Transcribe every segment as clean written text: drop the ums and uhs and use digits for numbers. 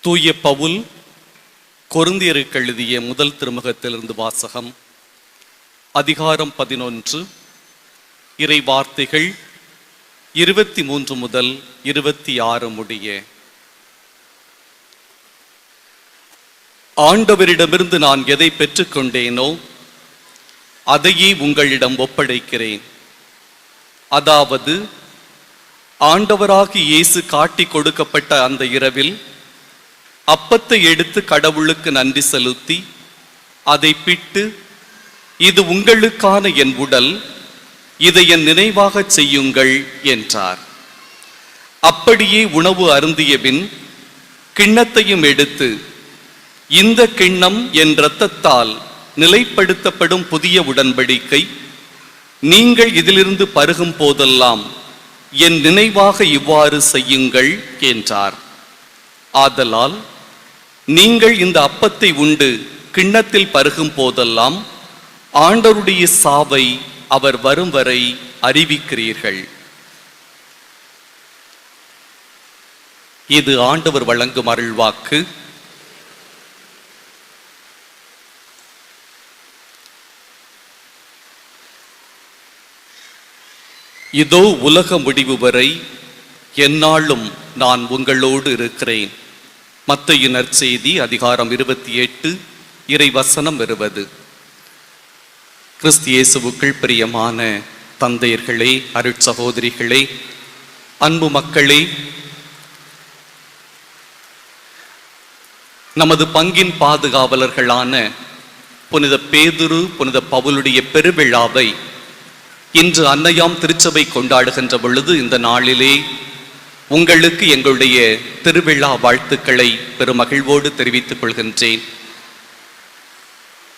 தூய பவுல் கொரிந்தியருக்கு எழுதிய முதல் திருமுகத்திலிருந்து வாசகம். அதிகாரம் 11, இறை வார்த்தைகள் 23 முதல் 26 முடிய. ஆண்டவரிடமிருந்து நான் எதை பெற்றுக்கொண்டேனோ அதையே உங்களிடம் ஒப்படைக்கிறேன். அதாவது, ஆண்டவராகி இயேசு காட்டி கொடுக்கப்பட்ட அந்த இரவில் அப்பத்தை எடுத்து கடவுளுக்கு நன்றி செலுத்தி அதை பிட்டு, இது உங்களுக்கான என் உடல், இதை என் நினைவாக செய்யுங்கள் என்றார். அப்படியே உணவு அருந்திய பின் கிண்ணத்தையும் எடுத்து, இந்த கிண்ணம் என் இரத்தத்தால் நிலைப்படுத்தப்படும் புதிய உடன்படிக்கை, நீங்கள் இதிலிருந்து பருகும் போதெல்லாம் என் நினைவாக இவ்வாறு செய்யுங்கள் என்றார். ஆதலால் நீங்கள் இந்த அப்பத்தை உண்டு கிண்ணத்தில் பருகும் போதெல்லாம் ஆண்டவருடைய சாவை அவர் வரும் வரை அறிவிக்கிறீர்கள். இது ஆண்டவர் வழங்கும் அருள்வாக்கு. இதோ உலக முடிவு வரை எந்நாளும் நான் உங்களோடு இருக்கிறேன். மத்தேயு நற்செய்தி அதிகாரம் 28, இறை வசனம் 20. கிறிஸ்து இயேசுவுக்குள் பிரியமான தந்தையர்களே, அருட்சகோதரிகளே, அன்பு மக்களே, நமது பங்கின் பாதுகாவலர்களான புனித பேதுரு, புனித பவுலுடைய பெருவிழாவை இன்று அன்னையாம் திருச்சபை கொண்டாடுகின்ற பொழுது, இந்த நாளிலே உங்களுக்கு எங்களுடைய திருவிழா வாழ்த்துக்களை பெருமகிழ்வோடு தெரிவித்துக் கொள்கின்றேன்.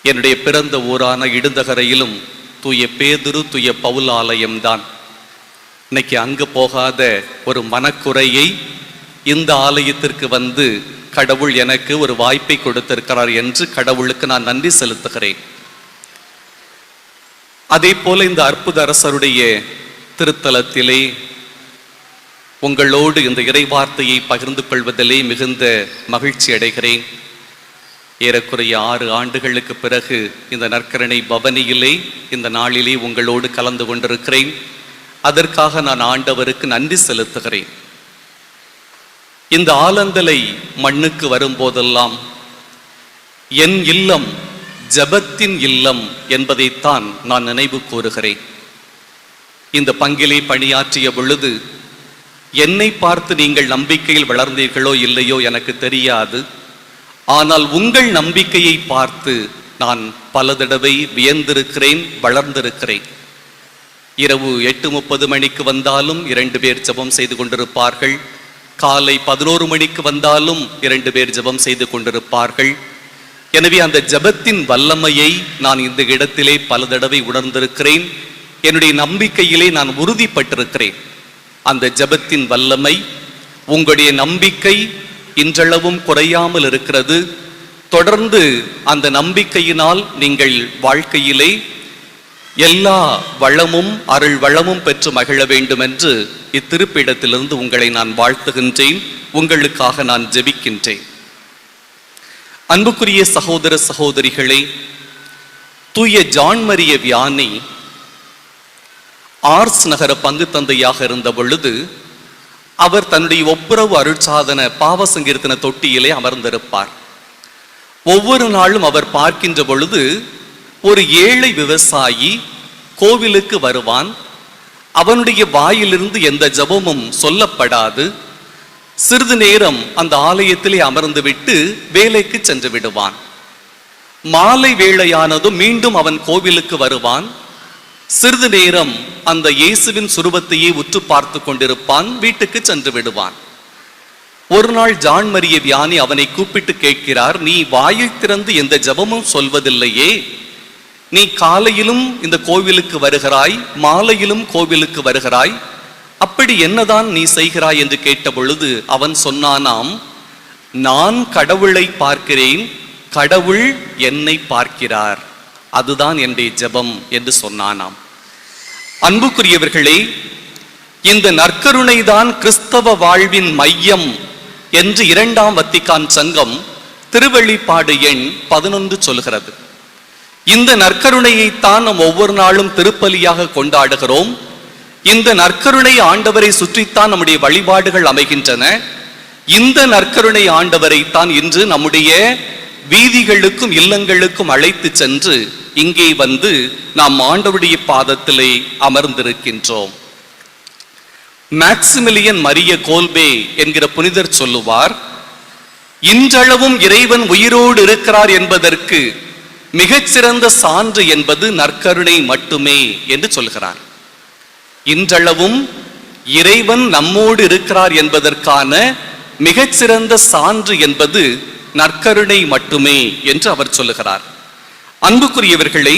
என்னுடைய பிறந்த ஊரான இடுந்தகரையிலும் தூய பேதுரு, தூய பவுல் ஆலயம்தான். இன்னைக்கு அங்கு போகாத ஒரு மனக்குறையை இந்த ஆலயத்திற்கு வந்து கடவுள் எனக்கு ஒரு வாய்ப்பை கொடுத்திருக்கிறார் என்று கடவுளுக்கு நான் நன்றி செலுத்துகிறேன். அதே போல இந்த அற்புத அரசருடைய திருத்தலத்திலே உங்களோடு இந்த இறைவார்த்தையை பகிர்ந்து கொள்வதிலே மிகுந்த மகிழ்ச்சி அடைகிறேன். ஏறக்குறைய 6 ஆண்டுகளுக்கு பிறகு இந்த நற்கருணை பவனியிலே இந்த நாளிலே உங்களோடு கலந்து கொண்டிருக்கிறேன். அதற்காக நான் ஆண்டவருக்கு நன்றி செலுத்துகிறேன். இந்த ஆலந்தலை மண்ணுக்கு வரும்போதெல்லாம் என் இல்லம் ஜபத்தின் இல்லம் என்பதைத்தான் நான் நினைவு கூறுகிறேன். இந்த பங்கிலே பணியாற்றிய பொழுது என்னை பார்த்து நீங்கள் நம்பிக்கையில் வளர்ந்தீர்களோ இல்லையோ எனக்கு தெரியாது. ஆனால் உங்கள் நம்பிக்கையை பார்த்து நான் பல தடவை வியந்திருக்கிறேன், வளர்ந்திருக்கிறேன். இரவு 8:30 மணிக்கு வந்தாலும் 2 பேர் ஜெபம் செய்து கொண்டிருப்பார்கள். காலை 11 மணிக்கு வந்தாலும் 2 பேர் ஜெபம் செய்து கொண்டிருப்பார்கள். எனவே அந்த ஜெபத்தின் வல்லமையை நான் இந்த இடத்திலே பல தடவை உணர்ந்திருக்கிறேன். என்னுடைய நம்பிக்கையிலே நான் உறுதிப்பட்டிருக்கிறேன். அந்த ஜெபத்தின் வல்லமை, உங்களுடைய நம்பிக்கை இன்றளவும் குறையாமல் இருக்கிறது. தொடர்ந்து அந்த நம்பிக்கையினால் நீங்கள் வாழ்க்கையிலே எல்லா வளமும் அருள் வளமும் பெற்று மகிழ வேண்டும் என்று இத்திருப்பிடத்திலிருந்து உங்களை நான் வாழ்த்துகின்றேன். உங்களுக்காக நான் ஜெபிக்கின்றேன். அன்புக்குரிய சகோதர சகோதரிகளே, தூய ஜான் மரிய வியானி ஆர்ஸ் நகர பங்கு தந்தையாக இருந்த பொழுது அவர் தன்னுடைய ஒப்புரவு அருட்சாதன பாவ சங்கீர்த்தன தொட்டியிலே அமர்ந்திருப்பார். ஒவ்வொரு நாளும் அவர் பார்க்கின்ற பொழுது ஒரு ஏழை விவசாயி கோவிலுக்கு வருவான். அவனுடைய வாயிலிருந்து எந்த ஜபமும் சொல்லப்படாது. சிறிது நேரம் அந்த ஆலயத்திலே அமர்ந்து விட்டு வேலைக்கு சென்று விடுவான். மாலை வேளையானதும் மீண்டும் அவன் கோவிலுக்கு வருவான். சிறிது நேரம் அந்த இயேசுவின் சுரூபத்தையே உற்று பார்த்து கொண்டிருப்பான். வீட்டுக்கு சென்று விடுவான். ஒரு நாள் ஜான் மரிய வியானி அவனை கூப்பிட்டு கேட்கிறார், நீ வாயை திறந்து எந்த ஜபமும் சொல்வதில்லையே, நீ காலையிலும் இந்த கோவிலுக்கு வருகிறாய், மாலையிலும் கோவிலுக்கு வருகிறாய், அப்படி என்னதான் நீ செய்கிறாய் என்று கேட்ட பொழுது அவன் சொன்னானாம், நான் கடவுளை பார்க்கிறேன், கடவுள் என்னை பார்க்கிறார், அதுதான் என்னுடைய ஜெபம் என்று சொன்னானாம். அன்புக்குரியவர்களே, இந்த நற்கருணை தான் கிறிஸ்தவ வாழ்வின் மையம் என்று இரண்டாம் வத்திக்கான் சங்கம் திருவெளிப்பாடு எண் 11 சொல்கிறது. இந்த நற்கருணையைத்தான் நாம் ஒவ்வொரு நாளும் திருப்பலியாக கொண்டாடுகிறோம். இந்த நற்கருணை ஆண்டவரை சுற்றித்தான் நம்முடைய வழிபாடுகள் அமைகின்றன. இந்த நற்கருணை ஆண்டவரை தான் இன்று நம்முடைய வீதிகளுக்கும் இல்லங்களுக்கும் அழைத்து சென்று இங்கே வந்து நாம் ஆண்டவருடைய பாதத்திலே அமர்ந்திருக்கின்றோம். மேக்சிமிலியன் மரிய கோல்பே என்கிற புனிதர் சொல்லுவார், இன்றளவும் இறைவன் உயிரோடு இருக்கிறார் என்பதற்கு மிகச்சிறந்த சான்று என்பது நற்கருணை மட்டுமே என்று சொல்கிறார். இன்றளவும் இறைவன் நம்மோடு இருக்கிறார் என்பதற்கான மிகச்சிறந்த சான்று என்பது நற்கருணை மட்டுமே என்று அவர் சொல்லுகிறார். அன்புக்குரியவர்களே,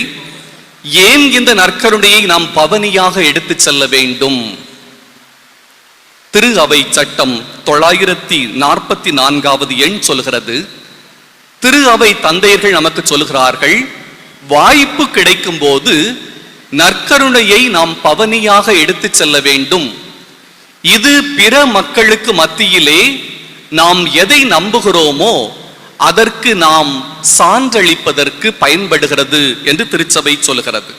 ஏன் இந்த நற்கருணையை நாம் பவனியாக எடுத்து செல்ல வேண்டும்? திரு அவை சட்டம் 944வது எண் சொல்கிறது. திரு அவை தந்தையர்கள் நமக்கு சொல்கிறார்கள், வாய்ப்பு கிடைக்கும் போது நற்கருணையை நாம் பவனியாக எடுத்து செல்ல வேண்டும். இது பிற மக்களுக்கு மத்தியிலே நாம் எதை நம்புகிறோமோ அதற்கு நாம் சான்றளிப்பதற்கு பயன்படுகிறது என்று திருச்சபை சொல்கிறது.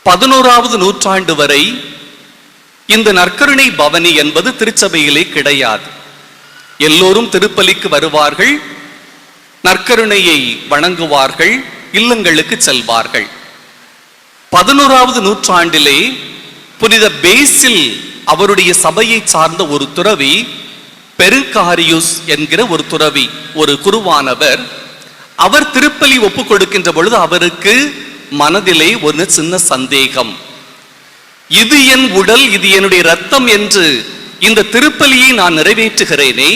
11வது நூற்றாண்டு வரை இந்த நற்கருணை பவனி என்பது திருச்சபையிலே கிடையாது. எல்லோரும் திருப்பலிக்கு வருவார்கள், நற்கருணையை வணங்குவார்கள், இல்லங்களுக்கு செல்வார்கள். 11வது நூற்றாண்டிலே புனித பேசில் அவருடைய சபையை சார்ந்த ஒரு துறவி, பெருங்காரியுஸ் என்கிற ஒரு துறவி, ஒரு குருவானவர், அவர் திருப்பலி ஒப்பு கொடுக்கின்ற பொழுது அவருக்கு மனதிலே ஒரு சின்ன சந்தேகம். இது என் உடல், இது என்னுடைய ரத்தம் என்று இந்த திருப்பலியை நான் நிறைவேற்றுகிறேனே,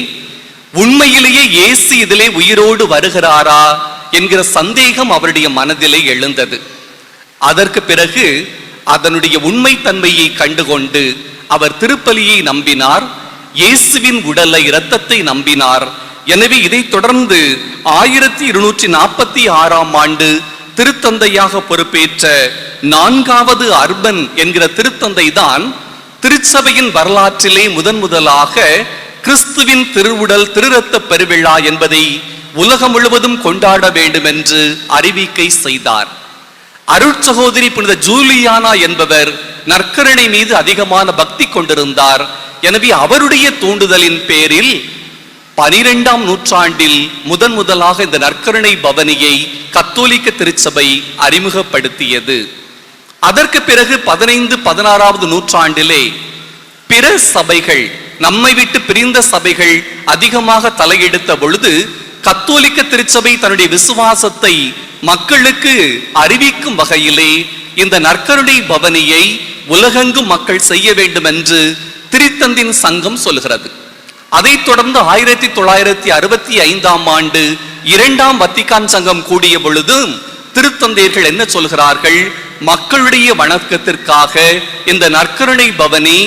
உண்மையிலேயே இயேசு இதிலே உயிரோடு வருகிறாரா என்கிற சந்தேகம் அவருடைய மனதிலே எழுந்தது. அதற்கு பிறகு அதனுடைய உண்மை தன்மையை கண்டுகொண்டு அவர் திருப்பலியை நம்பினார், இயேசுவின் உடலை இரத்தத்தை நம்பினார். எனவே இதை தொடர்ந்து 1246ஆம் ஆண்டு திருத்தந்தையாக பொறுப்பேற்ற 4வது அர்பன் என்கிற திருத்தந்தை தான் திருச்சபையின் வரலாற்றிலே முதலாக கிறிஸ்துவின் திருவுடல் திருரத்த பெருவிழா என்பதை உலகம் முழுவதும் கொண்டாட வேண்டும் என்று அறிவிக்கை செய்தார். அருட்சகோதரி புனித ஜூலியானா என்பவர் நற்கருணை மீது அதிகமான பக்தி கொண்டிருந்தார். எனவே அவருடைய தூண்டுதலின் பேரில் 12ஆம் நூற்றாண்டில் முதலாக இந்த நற்கருணை பவனியை கத்தோலிக்க திருச்சபை அறிமுகப்படுத்தியது. அதற்கு பிறகு 15, 16வது நூற்றாண்டிலே பிற சபைகள், நம்மை விட்டு பிரிந்த சபைகள் அதிகமாக தலையெடுத்த பொழுது கத்தோலிக்க திருச்சபை தன்னுடைய விசுவாசத்தை மக்களுக்கு அறிவிக்கும் வகையிலே இந்த நற்கருணை பவனியை உலகெங்கும் மக்கள் செய்ய வேண்டும் என்று திருத்தந்தின் சங்கம் சொல்கிறது. அதைத் தொடர்ந்து 1965ஆம் ஆண்டு 2ஆம் வத்திக்கான் சங்கம் கூடிய பொழுது திருத்தந்தையர்கள் என்ன சொல்கிறார்கள்? மக்களுடைய வணக்கத்திற்காக இந்த நற்கருணை பவனி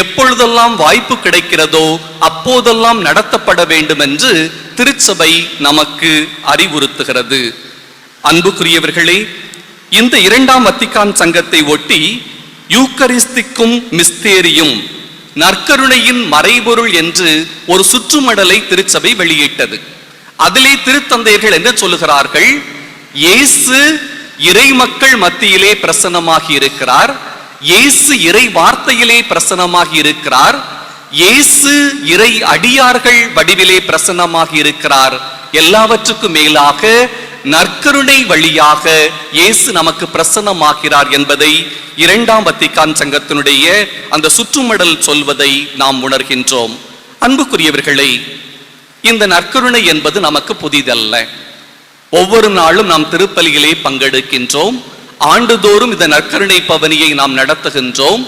எப்பொழுதெல்லாம் வாய்ப்பு கிடைக்கிறதோ அப்போதெல்லாம் நடத்தப்பட வேண்டும் என்று திருச்சபை நமக்கு அறிவுறுத்துகிறது. அன்புக்குரியவர்களே, இந்த 2ஆம் வத்திக்கான் சங்கத்தை ஒட்டி யூக்கரிஸ்திக்கும் மிஸ்தேரியும் நற்கருணையின் மறைபொருள் என்று ஒரு சுற்றுமடலை திருச்சபை வெளியிட்டது. அதிலே திருத்தந்தையர்கள் என்ன சொல்லுகிறார்கள்? இயேசு இறை மக்கள் மத்தியிலே பிரசன்னமாகி இருக்கிறார், இயேசு இறை வார்த்தையிலே பிரசன்னமாகி இருக்கிறார், இயேசு இறை அடியார்கள் வடிவிலே பிரசன்னமாகி இருக்கிறார். எல்லாவற்றுக்கும் மேலாக நற்கருணை வழியாக இயேசு நமக்கு பிரசன்னமாகிறார் என்பதை 2ஆம் வத்திக்கான் சங்கத்தினுடைய அந்த சுற்றுமடல் சொல்வதை நாம் உணர்கின்றோம். அன்புக்குரியவர்களே, இந்த நற்கருணை என்பது நமக்கு புதிதல்ல. ஒவ்வொரு நாளும் நாம் திருப்பலியிலே பங்கெடுக்கின்றோம். ஆண்டுதோறும் இந்த நற்கருணை பவனியை நாம் நடத்துகின்றோம்.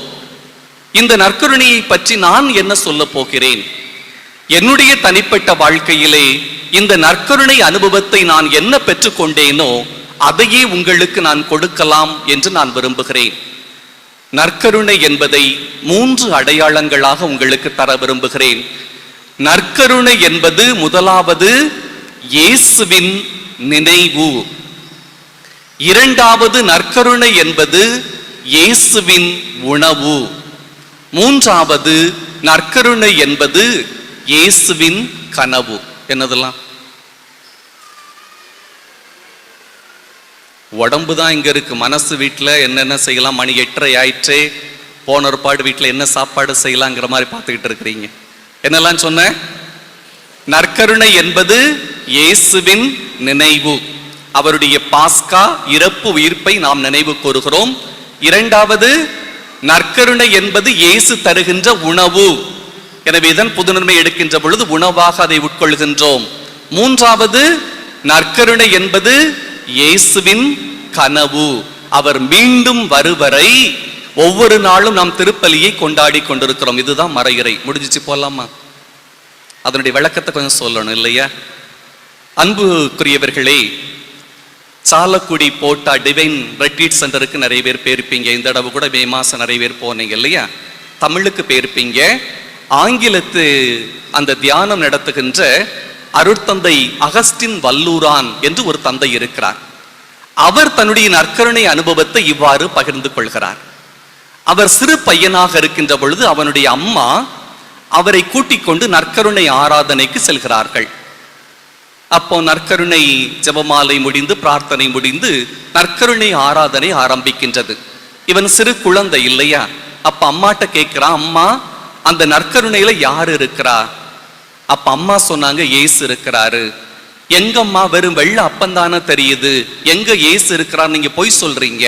இந்த நற்கருணையை பற்றி நான் என்ன சொல்ல போகிறேன்? என்னுடைய தனிப்பட்ட வாழ்க்கையிலே இந்த நற்கருணை அனுபவத்தை நான் என்ன பெற்றுக்கொண்டேனோ அதையே உங்களுக்கு நான் கொடுக்கலாம் என்று நான் விரும்புகிறேன். நற்கருணை என்பதை 3 அடையாளங்களாக உங்களுக்கு தர விரும்புகிறேன். நற்கருணை என்பது முதலாவது இயேசுவின் நினைவு. இரண்டாவது நற்கருணை என்பது இயேசுவின் உணவு. மூன்றாவது நற்கருணை என்பது இயேசுவின் கனவு. என்னதெல்லாம்? உடம்பு தான் இங்க இருக்கு, மனசு வீட்டுல என்னென்ன செய்யலாம், மணி 8:30 ஆயிற்றே, போன ஒரு பாடு வீட்டுல என்ன சாப்பாடு செய்யலாங்கிற மாதிரி பார்த்துக்கிட்டு இருக்கிறீங்க. என்னெல்லாம் சொன்ன? நற்கருணை என்பது இயேசுவின் நினைவு. அவருடைய பாஸ்கா இறப்பு உயிர்ப்பை நாம் நினைவு கூறுகிறோம். இரண்டாவது, நற்கருணை என்பது இயேசு தருகின்ற உணவு. எனவேதான் புதுநன்மை எடுக்கின்ற பொழுது உணவாக அதை உட்கொள்கின்றோம். மூன்றாவது, நற்கருணை என்பது இயேசுவின் கனவு. அவர் மீண்டும் வருவரை ஒவ்வொரு நாளும் நாம் திருப்பலியை கொண்டாடி கொண்டிருக்கிறோம். இதுதான் மறையுறை. முடிஞ்சிச்சு, போலாமா? அதனுடைய விளக்கத்தை கொஞ்சம் சொல்லணும் இல்லையா? அன்புக்குரியவர்களே, சாலக்குடி போட்டா டிவைன் ரெட்ரீட் சென்டருக்கு நிறைய பேர் போயிருப்பீங்க. இந்த தடவை கூட மே மாசம் நிறைய பேர் போனீங்க இல்லையா? தமிழுக்கு போயிருப்பீங்க. ஆங்கிலத்து அந்த தியானம் நடத்துகின்ற அருட்தந்தை அகஸ்டின் வல்லூரான் என்று ஒரு தந்தை இருக்கிறார். அவர் தன்னுடைய நற்கருணை அனுபவத்தை இவ்வாறு பகிர்ந்து கொள்கிறார். அவர் சிறு பையனாக இருக்கின்ற பொழுது அவனுடைய அம்மா அவரை கூட்டிக் கொண்டு நற்கருணை ஆராதனைக்கு செல்கிறார்கள். அப்போ நற்கருணை ஜெபமாலை முடிந்து பிரார்த்தனை முடிந்து நற்கருணை ஆராதனை ஆரம்பிக்கின்றது. இவன் சிறு குழந்தை இல்லையா? அப்ப அம்மாட்ட கேட்கிறான், அம்மா அந்த நற்கருணையில யாரு இருக்கிறா? அப்ப அம்மா சொன்னாங்க, இயேசு இருக்கிறாரு. எங்கம்மா? வெறும் வெள்ள அப்பந்தானே தெரியுது, எங்க இயேசு இருக்கிறார்? நீங்க போய் சொல்றீங்க.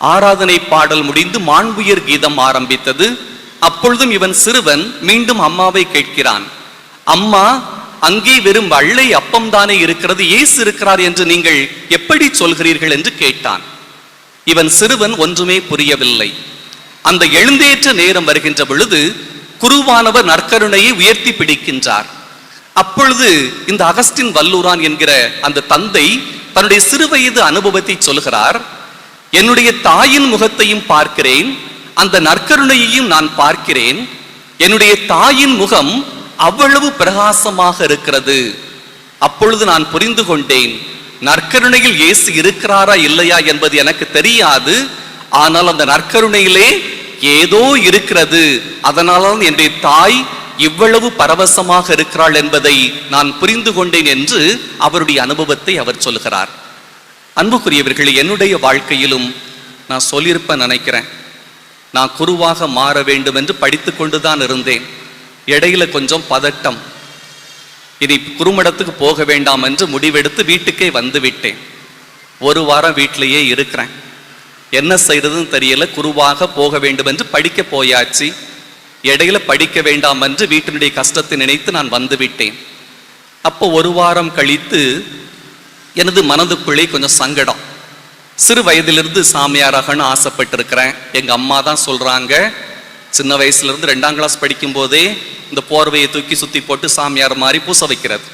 ஆராதனை பாடல் முடிந்து மாண்புயர் கீதம் ஆரம்பித்தது. அப்பொழுதும் இவன் சிறுவன் மீண்டும் அம்மாவை கேட்கிறான், அம்மா அங்கே வெறும் வெள்ளை அப்பம் தானே இருக்கிறது, இயேசு இருக்கிறார் என்று நீங்கள் எப்படி சொல்கிறீர்கள் என்று கேட்டான். இவன் சிறுவன் ஒன்றுமே புரியவில்லை. அந்த எழுந்தேற்ற நேரம் வருகின்ற பொழுது குருவானவர் நற்கருணையை உயர்த்தி பிடிக்கின்றார். அப்பொழுது இந்த அகஸ்டின் வல்லூரான் என்கிற அந்த தந்தை தன்னுடைய சிறுவயது அனுபவத்தை சொல்கிறார். என்னுடைய தாயின் முகத்தையும் பார்க்கிறேன், அந்த நற்கருணையையும் நான் பார்க்கிறேன். என்னுடைய தாயின் முகம் அவ்வளவு பிரகாசமாக இருக்கிறது. அப்பொழுது நான் புரிந்து கொண்டேன், நற்கருணையில் இயேசு இருக்கிறாரா இல்லையா என்பது எனக்கு தெரியாது. ஆனால் அந்த நற்கருணையிலே ஏதோ இருக்கிறது. அதனால்தான் என்னுடைய தாய் இவ்வளவு பரவசமாக இருக்கிறாள் என்பதை நான் புரிந்து கொண்டேன் என்று அவருடைய அனுபவத்தை அவர் சொல்கிறார். அன்புக்குரியவர்களே, என்னுடைய வாழ்க்கையிலும் நான் சொல்லியிருப்பேன் நினைக்கிறேன். நான் குருவாக மாற வேண்டும் என்று படித்து கொண்டுதான் இருந்தேன். இடையில கொஞ்சம் பதட்டம், இனி குருமடத்துக்கு போக வேண்டாம் என்று முடிவெடுத்து வீட்டுக்கே வந்து விட்டேன். ஒரு வாரம் வீட்டிலேயே இருக்கிறேன். என்ன செய்யறதுன்னு தெரியல. குருவாக போக வேண்டும் என்று படிக்க போயாச்சு. இடையில படிக்க வேண்டாம் என்று வீட்டினுடைய கஷ்டத்தை நினைத்து நான் வந்து விட்டேன். அப்போ ஒரு வாரம் கழித்து எனது மனதுக்குள்ளே கொஞ்சம் சங்கடம். சிறு வயதிலிருந்து சாமியாராகன்னு ஆசைப்பட்டிருக்கிறேன். எங்க அம்மா தான் சொல்றாங்க, சின்ன வயசுல இருந்து 2ஆம் கிளாஸ் படிக்கும் போதே இந்த போர்வையை தூக்கி சுத்தி போட்டு சாமியார் மாதிரி பூச வைக்கிறது.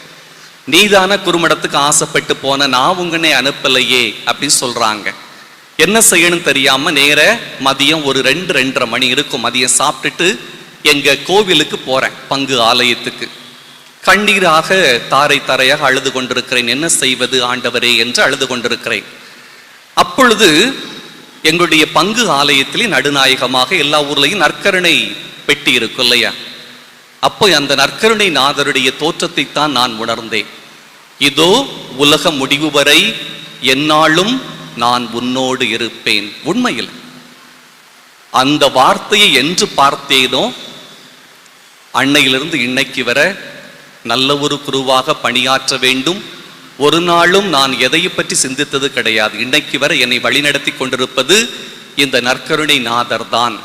நீதான குருமடத்துக்கு ஆசைப்பட்டு போன, நான் உங்கனே அனுப்பலையே அப்படின்னு சொல்றாங்க. என்ன செய்யணும் தெரியாம நேர மதியம் ஒரு 2-2:30 மணி இருக்கும். மதியம் சாப்பிட்டுட்டு எங்க கோவிலுக்கு போறேன், பங்கு ஆலயத்துக்கு. கண்ணீராக தாரை தாரையாக அழுது கொண்டிருக்கிறேன். என்ன செய்வது ஆண்டவரே என்று அழுது கொண்டிருக்கிறேன். அப்பொழுது எங்களுடைய பங்கு ஆலயத்திலே நடுநாயகமாக எல்லா ஊர்லையும் நற்கருணை பெட்டி இருக்கும் இல்லையா? அப்போ அந்த நற்கருணை நாதருடைய தோற்றத்தை தான் நான் உணர்ந்தேன். இதோ உலக முடிவு வரை எந்நாளும் நான் உன்னோடு இருப்பேன். உண்மையில் அந்த வார்த்தையை என்று பார்த்தேனோ அன்னையிலிருந்து இன்னைக்கு வர நல்ல ஒரு குருவாக பணியாற்ற வேண்டும். ஒரு நாளும் நான் எதை பற்றி சிந்தித்தது கிடையாது. இன்னைக்கு வரை என்னை வழிநடத்தி கொண்டிருப்பது இந்த நற்கருணை நாதர் தான்.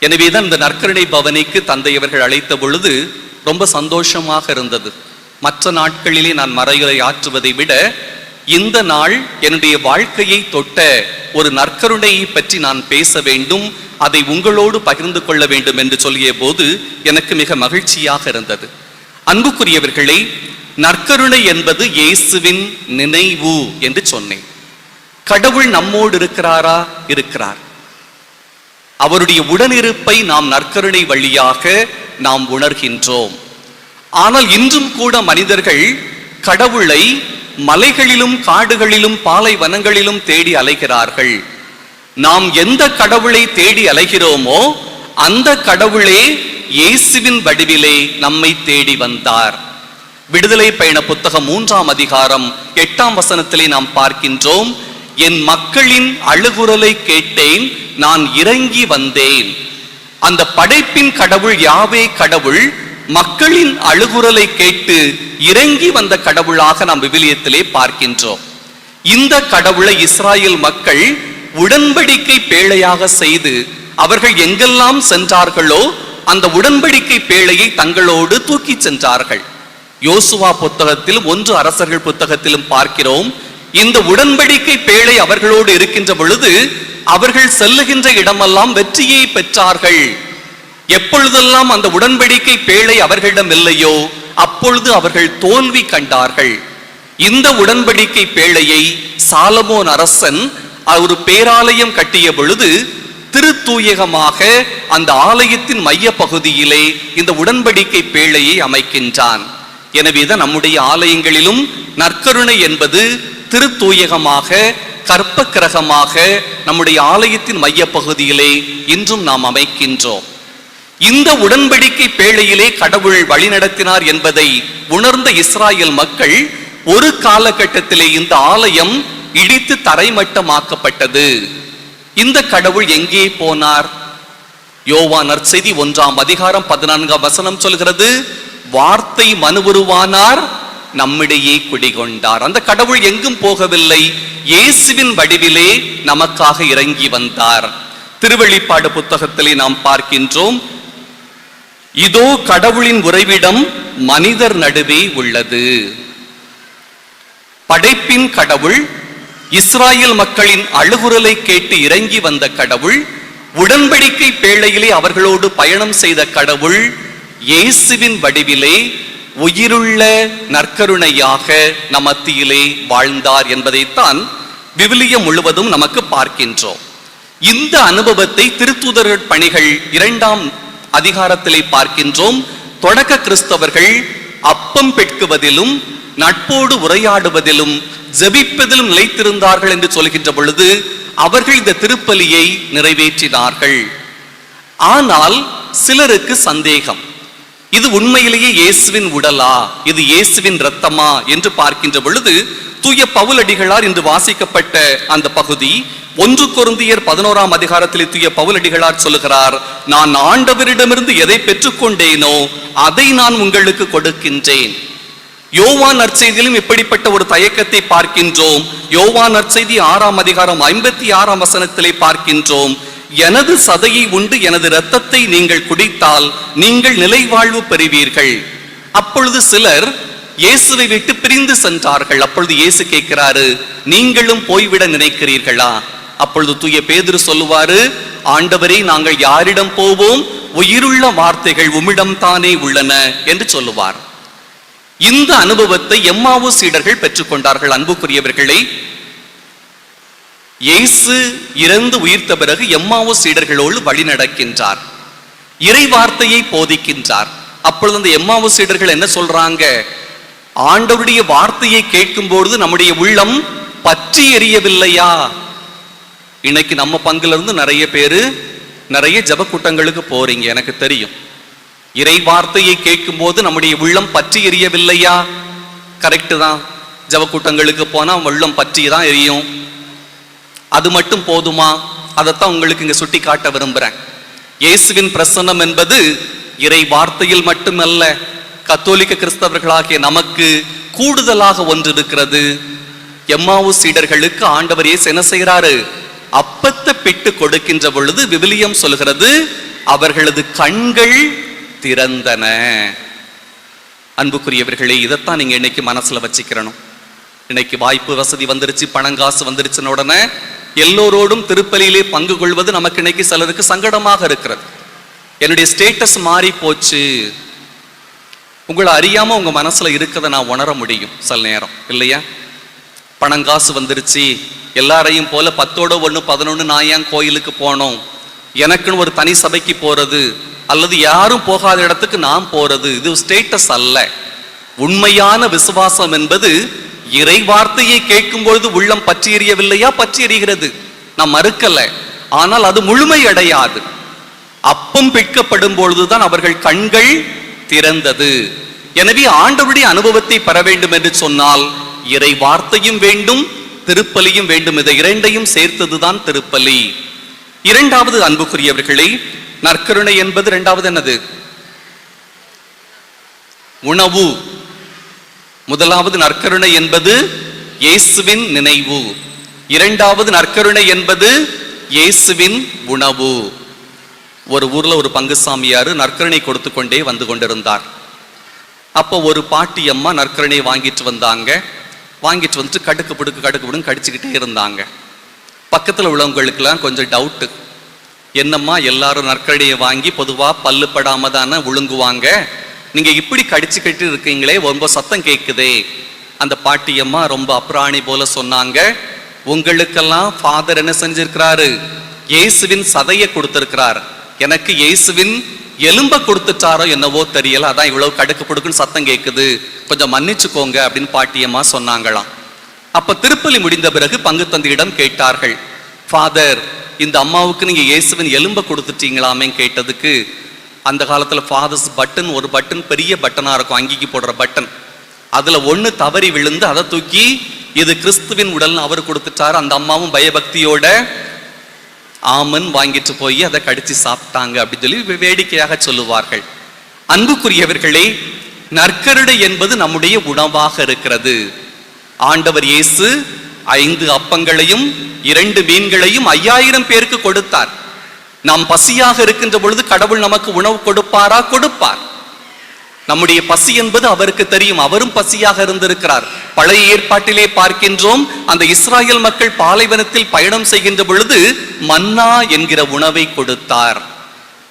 எனவேதான் இந்த நற்கருணை பவனிக்கு தந்தையவர்கள் அழைத்த பொழுது ரொம்ப சந்தோஷமாக இருந்தது. மற்ற நாட்களிலே நான் மறையுரை ஆற்றுவதை விட இந்த நாள் என்னுடைய வாழ்க்கையை தொட்ட ஒரு நற்கருணையை பற்றி நான் பேச வேண்டும், அதை உங்களோடு பகிர்ந்து கொள்ள வேண்டும் என்று சொல்லிய போது எனக்கு மிக மகிழ்ச்சியாக இருந்தது. அன்புக்குரியவர்களே, நற்கருணை என்பது இயேசுவின் நினைவு என்று சொன்னேன். கடவுள் நம்மோடு இருக்கிறாரா? இருக்கிறார். அவருடைய உடனிருப்பை நாம் நற்கருணை வழியாக நாம் உணர்கின்றோம். ஆனால் இன்றும் கூட மனிதர்கள் கடவுளை மலைகளிலும் காடுகளிலும் பாலைவனங்களிலும் தேடி அலைகிறார்கள். நாம் எந்த கடவுளை தேடி அலைகிறோமோ அந்த கடவுளே இயேசுவின் வடிவிலே நம்மை தேடி வந்தார். விடுதலை பயண புத்தகம் 3ஆம் அதிகாரம் 8ஆம் வசனத்திலே நாம் பார்க்கின்றோம், என் மக்களின் அழுகுரலை கேட்டேன், நான் இறங்கி வந்தேன். அந்த படைப்பின் கடவுள் யாவே கடவுள் மக்களின் அழுகுரலை கேட்டு இறங்கி வந்த கடவுளாக நாம் விவிலியத்திலே பார்க்கின்றோம். இந்த கடவுளை இஸ்ராயேல் மக்கள் உடன்படிக்கை பேழையாக செய்து அவர்கள் எங்கெல்லாம் சென்றார்களோ அந்த உடன்படிக்கை பேழையை தங்களோடு தூக்கி சென்றார்கள். யோசுவா புத்தகத்திலும் 1 அரசர்கள் புத்தகத்திலும் பார்க்கிறோம், இந்த உடன்படிக்கை பேழை அவர்களோடு இருக்கின்ற பொழுது அவர்கள் செல்லுகின்ற இடமெல்லாம் வெற்றியை பெற்றார்கள். எப்பொழுதெல்லாம் அந்த உடன்படிக்கை பேழை அவர்களிடம் இல்லையோ அப்பொழுது அவர்கள் தோல்வி கண்டார்கள். இந்த உடன்படிக்கை பேழையை சாலமோன் அரசன் ஒரு பேராலயம் கட்டிய பொழுது திருத்தூயகமாக அந்த ஆலயத்தின் மைய பகுதியிலே இந்த உடன்படிக்கை பேழையை அமைக்கின்றான். எனவேதான் நம்முடைய ஆலயங்களிலும் நற்கருணை என்பது திருத்தூயகமாக கற்ப கிரகமாக நம்முடைய ஆலயத்தின் மைய பகுதியிலே இன்றும் நாம் அமைக்கின்றோம். இந்த உடன்படிக்கை பேழையிலே கடவுள் வழிநடத்தினார் என்பதை உணர்ந்த இஸ்ராயேல் மக்கள் ஒரு காலகட்டத்திலே இந்த ஆலயம் இடித்து தரைமட்டமாக்கப்பட்டது. இந்த கடவுள் எங்கே போனார்? யோவான் நற்செய்தி 1ஆம் அதிகாரம் 14ஆம் வசனம் சொல்கிறது, வார்த்தை மனுவுருவானார், நம்மிடையே குடிகொண்டார். அந்த கடவுள் எங்கும் போகவில்லை, இயேசுவின் வடிவிலே நமக்காக இறங்கி வந்தார். திருவெளிப்பாடு புத்தகத்திலே நாம் பார்க்கின்றோம், இதோ கடவுளின் உறைவிடம் மனிதர் நடுவே உள்ளது. படைப்பின் கடவுள், இஸ்ராயேல் மக்களின் அழுகுரலை கேட்டு இறங்கி வந்த கடவுள், உடன்படிக்கை பேழையிலே அவர்களோடு பயணம் செய்த கடவுள் இயேசுவின் வடிவிலே உயிருள்ள நற்கருணையாக நம் மத்தியிலே வாழ்ந்தார் என்பதைத்தான் விவிலியம் முழுவதும் நமக்கு பார்க்கின்றோம். இந்த அனுபவத்தை திருத்தூதர்கள் பணிகள் 2ஆம் அதிகாரத்திலே பார்க்கின்றோம். தொடக்க கிறிஸ்தவர்கள் அப்பம் பெட்குவதிலும் நட்போடு உரையாடுவதிலும் ஜெபிப்பதிலும் நிலைத்திருந்தார்கள் என்று சொல்கின்ற பொழுது அவர்கள் இந்த திருப்பலியை நிறைவேற்றினார்கள். ஆனால் சிலருக்கு சந்தேகம், இது உண்மையிலேயே இயேசுவின் உடலா, இது இயேசுவின் இரத்தமா என்று பார்க்கின்ற பொழுது தூய பவுலடிகளார் இன்று வாசிக்கப்பட்ட அந்த பகுதி 1 கொரிந்தியர் 11ஆம் அதிகாரத்திலே தூய பவுலடிகளார் சொல்லுகிறார், நான் ஆண்டவரிடமிருந்து எதை பெற்றுக்கொண்டேனோ அதை நான் உங்களுக்கு கொடுக்கின்றேன். யோவான் நற்செய்தியிலும் இப்படிப்பட்ட ஒரு தயக்கத்தை பார்க்கின்றோம். யோவான் நற்செய்தி 6ஆம் அதிகாரம் 56ஆம் வசனத்திலே பார்க்கின்றோம், எனது சதையை உண்டு எனது இரத்தத்தை நீங்கள் குடித்தால் நீங்கள் நிலை வாழ்வு பெறுவீர்கள். அப்பொழுது சிலர் இயேசுவை விட்டு பிரிந்து சென்றார்கள். அப்பொழுது இயேசு கேட்கிறாரு, நீங்களும் போய்விட நினைக்கிறீர்களா? அப்பொழுது தூய பேதுரு சொல்லுவாரு, ஆண்டவரே, நாங்கள் யாரிடம் போவோம்? உயிருள்ள வார்த்தைகள் உம்மிடம் தானே உள்ளன என்று சொல்லுவார். இந்த அனுபவத்தை எம்மாவு சீடர்கள் பெற்றுக்கொண்டார்கள். அன்புக்குரியவர்களை, இயேசு இறந்து உயிர்த்த பிறகு எம்மாவு சீடர்களோடு வழி நடக்கின்றார், இறை வார்த்தையை போதிக்கின்றார். அப்பொழுது அந்த எம்மாவு சீடர்கள் என்ன சொல்றாங்க? ஆண்டவருடைய வார்த்தையை கேட்கும் பொழுது நம்முடைய உள்ளம் பற்றி எரியவில்லையா? இன்னைக்கு நம்ம பங்குல இருந்து நிறைய பேரு நிறைய ஜப கூட்டங்களுக்கு போறீங்க, எனக்கு தெரியும். இறை வார்த்தையை கேட்கும் போது நம்முடைய உள்ளம் பற்றி எரியவில்லையா? கரெக்டு தான். ஜப கூட்டங்களுக்கு போனா உள்ளம் பற்றி தான் எரியும். அது மட்டும் போதுமா? அதைத்தான் உங்களுக்கு இங்க சுட்டி காட்ட விரும்புறேன். இயேசுவின் பிரசன்னம் என்பது இறை வார்த்தையில் மட்டுமல்ல, கத்தோலிக்க கிறிஸ்தவர்களாகிய நமக்கு கூடுதலாக ஒன்று இருக்கிறது. எம்மாவு சீடர்களுக்கு ஆண்டவர் இயேசு என்ன செய்கிறாரு? அப்பத்தை பிட்டு கொடுக்கின்ற பொழுது விவிலியம் சொல்கிறது, அவர்களது கண்கள் திறந்தன. அன்புக்குரியவர்களே, இதைத்தான் நீங்க இன்னைக்கு மனசுல வச்சுக்கிறணும். இன்னைக்கு வாய்ப்பு வசதி வந்துருச்சு, பணங்காசு வந்துருச்சுன்னு உடனே எல்லோரோடும் திருப்பலியிலே பங்கு கொள்வது நமக்கு இன்னைக்கு சிலருக்கு சங்கடமாக இருக்கிறது. என்னுடைய ஸ்டேட்டஸ் மாறி போச்சு. உங்களை அறியாம உங்க மனசுல இருக்கிறத நான் உணர முடியும் சில நேரம், இல்லையா? பணங்காசு வந்துருச்சு, எல்லாரையும் போல 10ஓட 1 11 நான் ஏன் கோயிலுக்கு போனோம், எனக்குன்னு ஒரு தனி சபைக்கு போறது, அல்லது யாரும் போகாத இடத்துக்கு நான் போறது, இது ஸ்டேட்டஸ் அல்ல. உண்மையான விசுவாசம் என்பது இறை வார்த்தையை கேட்கும் பொழுது உள்ளம் பற்றி எரியவில்லையா? பற்றி எரிகிறது, நாம் மறுக்கல. ஆனால் அது முழுமை அடையாது. அப்பம் பிற்கப்படும் பொழுதுதான் அவர்கள் கண்கள் திறந்தது. எனவே ஆண்டவருடைய அனுபவத்தை பெற வேண்டும் என்று சொன்னால் இறை வார்த்தையும் வேண்டும், திருப்பலியும் வேண்டும். இதை இரண்டையும் சேர்த்ததுதான் திருப்பலி. இரண்டாவது அன்புக்குரியவர்களே, நற்கருணை என்பது இரண்டாவது என்னது? உணவு. முதலாவது நற்கருணை என்பது இயேசுவின் நினைவு. இரண்டாவது நற்கருணை என்பது இயேசுவின் உணவு. ஒரு ஊர்ல ஒரு பங்குசாமியாரு நற்கருணை கொடுத்து கொண்டே வந்து கொண்டிருந்தார். அப்போ ஒரு பாட்டி அம்மா நற்கருணை வாங்கிட்டு வந்தாங்க. வாங்கிட்டு வந்துட்டு கடுக்கு பிடுக்கு கடிச்சுக்கிட்டே இருந்தாங்க. பக்கத்தில் உள்ளவங்களுக்கெல்லாம் கொஞ்சம் டவுட்டு, என்னம்மா எல்லாரும் நற்கருணையை வாங்கி பொதுவா பல்லு படாம தானே விழுங்குவாங்க, நீங்க இப்படி கடிச்சுக்கிட்டு இருக்கீங்களே, ரொம்ப சத்தம் கேட்குதே. அந்த பாட்டியம்மா ரொம்ப அப்ராணி போல சொன்னாங்க, உங்களுக்கெல்லாம் ஃபாதர் என்ன செஞ்சிருக்கிறாரு? இயேசுவின் சதையை கொடுத்திருக்கிறார். எனக்கு இயேசுவின் எலும்ப கொடுத்துட்டாரோ என்னவோ தெரியல, அதான் இவ்வளவு கடுக்கு புடுக்குன்னு சத்தம் கேட்குது, கொஞ்சம் மன்னிச்சுக்கோங்க அப்படின்னு பாட்டியம்மா சொன்னாங்களாம். அப்ப திருப்பலி முடிந்த பிறகு பங்கு தந்தையிடம் கேட்டார்கள், ஃபாதர் இந்த அம்மாவுக்கு நீங்க இயேசுவின் எலும்ப கொடுத்துட்டீங்களாமே கேட்டதுக்கு, அந்த காலத்துல ஃபாதர்ஸ் பட்டன், ஒரு பட்டன் பெரிய பட்டனா இருக்கும், அங்கிக்கு போடுற பட்டன், அதுல ஒண்ணு தவறி விழுந்து அதை தூக்கி இது கிறிஸ்துவின் உடல்னு அவர் கொடுத்துட்டாரு. அந்த அம்மாவும் பயபக்தியோட ஆமன் வாங்கிட்டு போய் அதை கடிச்சு சாப்பிட்டாங்க அப்படின்னு சொல்லி வேடிக்கையாக சொல்லுவார்கள். அன்புக்குரியவர்களே, நற்கருணை என்பது நம்முடைய உணவாக இருக்கிறது. ஆண்டவர் இயேசு 5 அப்பங்களையும் 2 மீன்களையும் 5000 பேருக்கு கொடுத்தார். நாம் பசியாக இருக்கின்ற பொழுது கடவுள் நமக்கு உணவு கொடுப்பாரா? கொடுப்பார். நம்முடைய பசி என்பது அவருக்கு தெரியும், அவரும் பசியாக இருந்திருக்கிறார். பழைய ஏற்பாட்டிலே பார்க்கின்றோம், அந்த இஸ்ராயல் மக்கள் பாலைவனத்தில் பயணம் செய்கின்ற பொழுது மன்னா என்கிற உணவை கொடுத்தார்.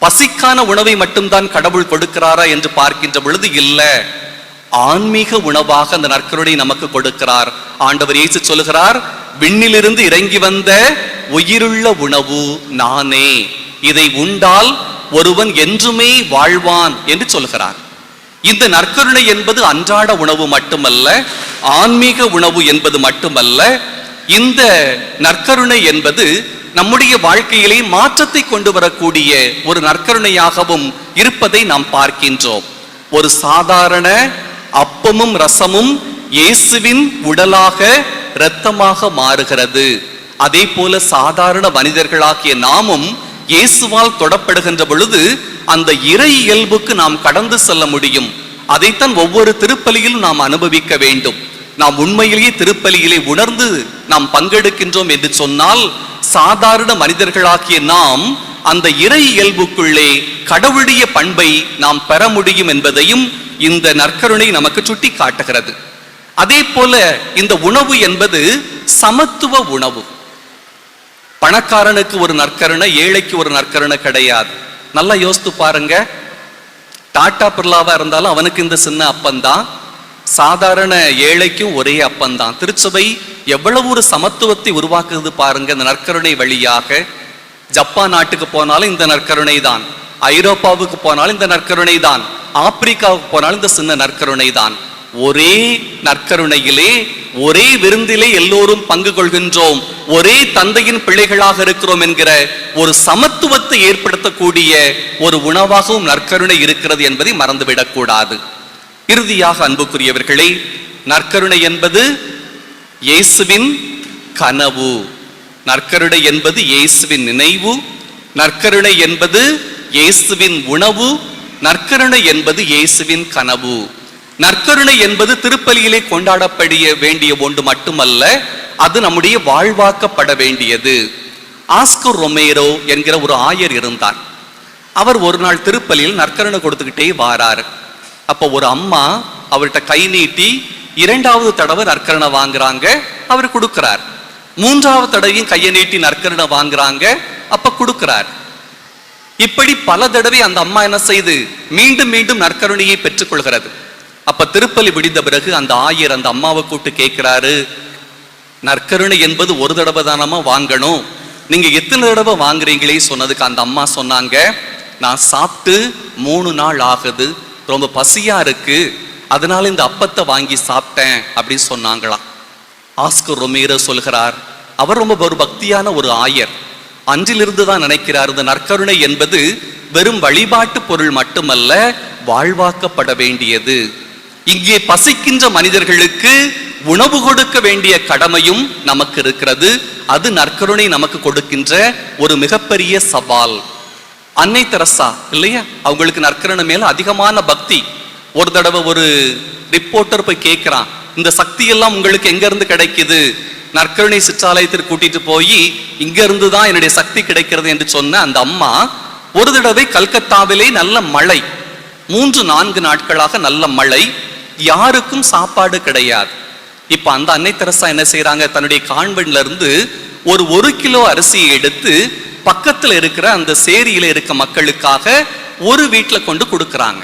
பசிக்கான உணவை மட்டும்தான் கடவுள் கொடுக்கிறாரா என்று பார்க்கின்ற பொழுது இல்ல, ஆன்மீக உணவாக அந்த நற்கருணை நமக்கு கொடுக்கிறார். ஆண்டவர் இயேசு சொல்லுகிறார், விண்ணிலிருந்து இறங்கி வந்த உயிருள்ள உணவு நானே, இதை உண்டால் ஒருவன் என்றுமே வாழ்வான் என்று சொல்கிறார். இந்த நற்கருணை என்பது அன்றாட உணவு மட்டுமல்ல, ஆன்மீக உணவு என்பது மட்டுமல்ல. இந்த நற்கருணை என்பது நம்முடைய வாழ்க்கையிலே மாற்றத்தை கொண்டு வரக்கூடிய ஒரு நற்கருணையாகவும் இருப்பதை நாம் பார்க்கின்றோம். ஒரு சாதாரண அப்பமும் ரசமும் இயேசுவின் உடலாக இரத்தமாக மாறுகிறது. அதே போல சாதாரண மனிதர்களாகிய நாமும் இயேசுவால் தொடப்படுகின்ற பொழுது அந்த இறை இயல்புக்கு நாம் கடந்து செல்ல முடியும். அதைத்தான் ஒவ்வொரு திருப்பலியிலும் நாம் அனுபவிக்க வேண்டும். நாம் உண்மையிலேயே திருப்பலியிலே உணர்ந்து நாம் பங்கெடுக்கின்றோம் என்று சொன்னால், சாதாரண மனிதர்களாகிய நாம் அந்த இறை இயல்புக்குள்ளே கடவுளுடைய பண்பை நாம் பெற முடியும் என்பதையும் இந்த நற்கருணை நமக்கு சுட்டி காட்டுகிறது. அதே போல இந்த உணவு என்பது சமத்துவ உணவு. பணக்காரனுக்கு ஒரு நற்கருணை, ஏழைக்கு ஒரு நற்கருணை கிடையாது. நல்லா யோசித்து பாருங்க, டாட்டா பிர்லாவா இருந்தாலும் அவனுக்கு இந்த சின்ன அப்பந்தான், சாதாரண ஏழைக்கும் ஒரே அப்பந்தான். திருச்சபை எவ்வளவு ஒரு சமத்துவத்தை உருவாக்குது பாருங்க இந்த நற்கருணை வழியாக. ஜப்பான் நாட்டுக்கு போனாலும் இந்த நற்கருணை தான், ஐரோப்பாவுக்கு போனாலும் இந்த நற்கருணை தான், ஆப்பிரிக்காவுக்கு போனாலும் இந்த சின்ன நற்கருணை தான். ஒரே நற்கருணையிலே, ஒரே விருந்திலே எல்லோரும் பங்கு கொள்கின்றோம், ஒரே தந்தையின் பிள்ளைகளாக இருக்கிறோம் என்கிற ஒரு சமத்துவத்தை ஏற்படுத்தக்கூடிய ஒரு உணவாகவும் நற்கருணை இருக்கிறது என்பதை மறந்துவிடக் கூடாது. இறுதியாக அன்புக்குரியவர்களே, நற்கருணை என்பது இயேசுவின் கனவு, நற்கருணை என்பது இயேசுவின் நினைவு, நற்கருணை என்பது இயேசுவின் உணவு, நற்கருணை என்பது இயேசுவின் கனவு. நற்கருணை என்பது திருப்பலியிலே கொண்டாடப்பட வேண்டிய ஒன்று மட்டுமல்ல, அது நம்முடைய வாழ்வாக்கப்பட வேண்டியது. ஆஸ்கர் ரொமேரோ என்கிற ஒரு ஆயர் இருந்தார். அவர் ஒரு நாள் திருப்பலியில் நற்கருணை கொடுத்துக்கிட்டே வாராரு. அப்போ ஒரு அம்மா அவர்கிட்ட கை நீட்டி 2வது தடவை நற்கருணை வாங்குறாங்க, அவர் கொடுக்கிறார். 3வது தடவையும் கையை நீட்டி நற்கருணை வாங்குறாங்க, அப்ப கொடுக்கிறார். இப்படி பல தடவை அந்த அம்மா என்ன செய்து மீண்டும் மீண்டும் நற்கருணையை பெற்றுக் கொள்கிறது. அப்ப திருப்பலி விடிந்த பிறகு அந்த ஆயர் அந்த அம்மாவை கூப்பிட்டு கேட்கிறாரு, நற்கருணை என்பது ஒரு தடவை தானமா வாங்கணும், நீங்க எத்தனை தடவை வாங்குறீங்களே சொன்னதுக்கு அந்த அம்மா சொன்னாங்க, நான் சாப்பிட்டு 3 நாள் ஆகுது, ரொம்ப பசியா இருக்கு, அதனால இந்த அப்பத்தை வாங்கி சாப்பிட்டேன் அப்படின்னு சொன்னாங்களாம். ஆஸ்கர் ரொமேரோ சொல்கிறார், அவர் ரொம்ப ஒரு பக்தியான ஒரு ஆயர். அன்றிலிருந்து தான் நினைக்கிறார், இந்த நற்கருணை என்பது வெறும் வழிபாட்டு பொருள் மட்டுமல்ல, வாழ்வாக்கப்பட வேண்டியது. இங்கே பசிக்கின்ற மனிதர்களுக்கு உணவு கொடுக்க வேண்டிய கடமையும் நமக்கு இருக்கிறது. அது நற்கருணை நமக்கு கொடுக்கின்ற ஒரு மிகப்பெரிய சவால். அன்னை தெரசா இல்லையா, அவங்களுக்கு நற்கருணை மேல அதிகமான பக்தி. ஒரு தடவை ஒரு ரிப்போர்ட்டர் போய் கேட்கிறான், இந்த சக்தி எல்லாம் உங்களுக்கு எங்க இருந்து கிடைக்குது? நற்கருணை சிற்றாலயத்திற்கு கூட்டிட்டு போய் இங்க இருந்து தான் என்னுடைய சக்தி கிடைக்கிறது என்று சொன்ன அந்த அம்மா, ஒரு தடவை கல்கத்தாவிலே நல்ல மழை, 3-4 நாட்களாக நல்ல மழை, யாருக்கும் சாப்பாடு கிடையாது. இப்ப அந்த அன்னை தெரசா என்ன செய்யறாங்க, தன்னுடைய கான்வென்ட்ல இருந்து ஒரு 1 கிலோ அரிசியை எடுத்து பக்கத்துல இருக்கிற அந்த சேரியில இருக்க மக்களுக்காக ஒரு வீட்டுல கொண்டு கொடுக்கறாங்க.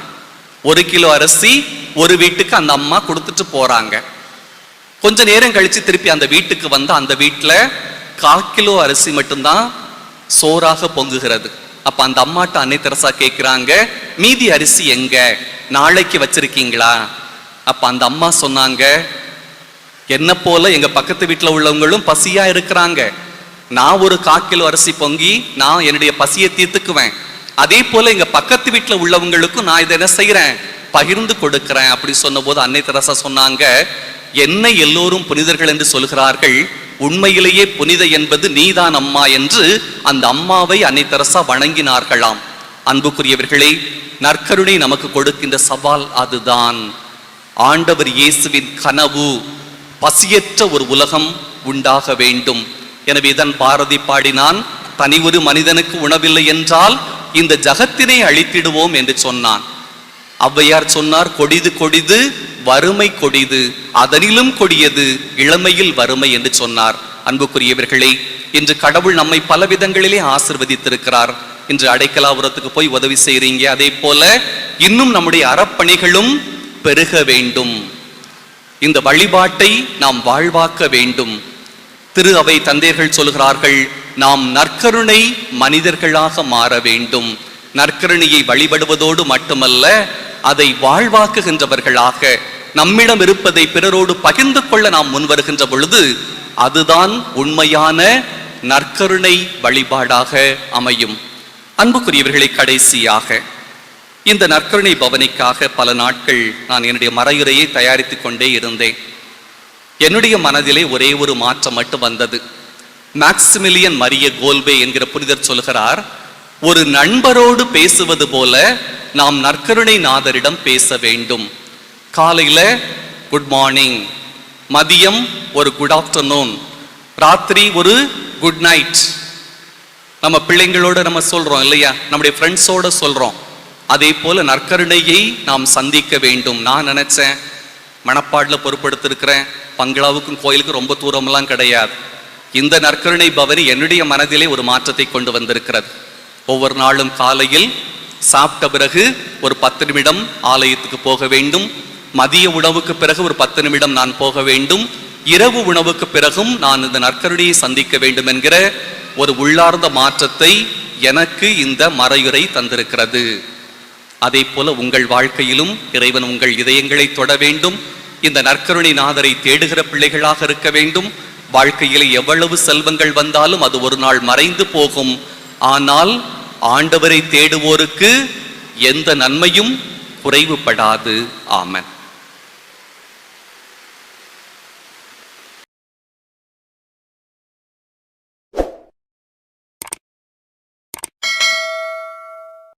1 கிலோ அரிசி ஒரு வீட்டுக்கு அந்த அம்மா கொடுத்துட்டு போறாங்க. கொஞ்ச நேரம் கழிச்சு திருப்பி அந்த வீட்டுக்கு வந்து அந்த வீட்டுல 1/4 கிலோ அரிசி மட்டும்தான் சோறாக பொங்குகிறது. அப்ப அந்த அம்மாட்ட அன்னை தெரசா கேட்கிறாங்க, மீதி அரிசி எங்க, நாளைக்கு வச்சிருக்கீங்களா? அப்ப அந்த அம்மா சொன்னாங்க, என்ன போல எங்க பக்கத்து வீட்டுல உள்ளவங்களும் பசியா இருக்கிறாங்க. நான் ஒரு 1/4 கிலோ அரிசி பொங்கி நான் என்னுடைய பசியை தீர்த்துக்குவேன். அதே போல எங்க பக்கத்து வீட்டுல உள்ளவங்களுக்கும் நான் இதை என்ன செய்யறேன், பகிர்ந்து கொடுக்கிறேன். அப்படி சொன்ன போது அன்னை தெரசா சொன்னாங்க, என்னை எல்லோரும் புனிதர்கள் என்று சொல்கிறார்கள், உண்மையிலேயே புனித என்பது நீதான் அம்மா என்று அந்த அம்மாவை அன்னை தெரசா வணங்கினார்களாம். அன்புக்குரியவர்களே, நற்கருணை நமக்கு கொடுக்கின்ற சவால் அதுதான். ஆண்டவர் இயேசுவின் கனவு பசியற்ற ஒரு உலகம் உண்டாக வேண்டும். எனவே தான் பாரதி பாடினான், தனி ஒரு மனிதனுக்கு உணவில்லை என்றால் இந்த ஜகத்தினை அழித்திடுவோம் என்று சொன்னான். ஔவையார் சொன்னார், கொடிது கொடிது வறுமை கொடிது, அதனிலும் கொடியது இளமையில் வறுமை என்று சொன்னார். அன்புக்குரியவர்களே, இன்று கடவுள் நம்மை பல விதங்களிலே ஆசிர்வதித்திருக்கிறார். இன்று அடைக்கலாபுரத்துக்கு போய் உதவி செய்றீங்க, அதே போல இன்னும் நம்முடைய அறப்பணிகளும் பெருக வேண்டும். இந்த வழிபாட்டை நாம் வாழ்வாக்க வேண்டும். திரு அவை தந்தையர்கள் சொல்கிறார்கள், நாம் நற்கருணை மனிதர்களாக மாற வேண்டும். நற்கருணையை வழிபடுவதோடு மட்டுமல்ல, அதை வாழ்வாக்குகின்றவர்களாக, நம்மிடம் இருப்பதை பிறரோடு பகிர்ந்து கொள்ள நாம் முன்வருகின்ற பொழுது அதுதான் உண்மையான நற்கருணை வழிபாடாக அமையும். அன்புக்குரியவர்களை, கடைசியாக இந்த நற்கருணை பவனிக்காக பல நாட்கள் நான் என்னுடைய மறையுரையை தயாரித்து கொண்டே இருந்தேன். என்னுடைய மனதிலே ஒரே ஒரு மாற்றம் மட்டும் வந்தது. மேக்சிமிலியன் மரிய கோல்பே என்கிற புனிதர் சொல்கிறார், ஒரு நண்பரோடு பேசுவது போல நாம் நற்கருணை நாதரிடம் பேச வேண்டும். காலையில குட் மார்னிங், மதியம் ஒரு குட் ஆஃப்டர்நூன், ராத்திரி ஒரு குட் நைட். நம்ம பிள்ளைங்களோட நம்ம சொல்றோம் இல்லையா, நம்முடைய ஃப்ரெண்ட்ஸோட சொல்றோம். அதே போல நற்கருணையை நாம் சந்திக்க வேண்டும். நான் நினைச்சேன், மணப்பாடுல பொறுப்படுத்திருக்கிறேன், பங்களாவுக்கும் கோயிலுக்கும் ரொம்ப தூரமெல்லாம் கிடையாது. இந்த நற்கருணை பவனி என்னுடைய மனதிலே ஒரு மாற்றத்தை கொண்டு வந்திருக்கிறது. ஒவ்வொரு நாளும் காலையில் சாப்பிட்ட பிறகு ஒரு 10 நிமிடம் ஆலயத்துக்கு போக வேண்டும். மதிய உணவுக்கு பிறகு ஒரு 10 நிமிடம் நான் போக வேண்டும். இரவு உணவுக்கு பிறகும் நான் இந்த நற்கருணையை சந்திக்க வேண்டும் என்கிற ஒரு உள்ளார்ந்த மாற்றத்தை எனக்கு இந்த மறையுரை தந்திருக்கிறது. அதே போல உங்கள் வாழ்க்கையிலும் இறைவன் உங்கள் இதயங்களை தொட வேண்டும். இந்த நற்கருணை நாதரை தேடுகிற பிள்ளைகளாக இருக்க வேண்டும். வாழ்க்கையில் எவ்வளவு செல்வங்கள் வந்தாலும் அது ஒரு நாள் மறைந்து போகும். ஆனால் ஆண்டவரை தேடுவோருக்கு எந்த நன்மையும் குறைவுபடாது. ஆமென்.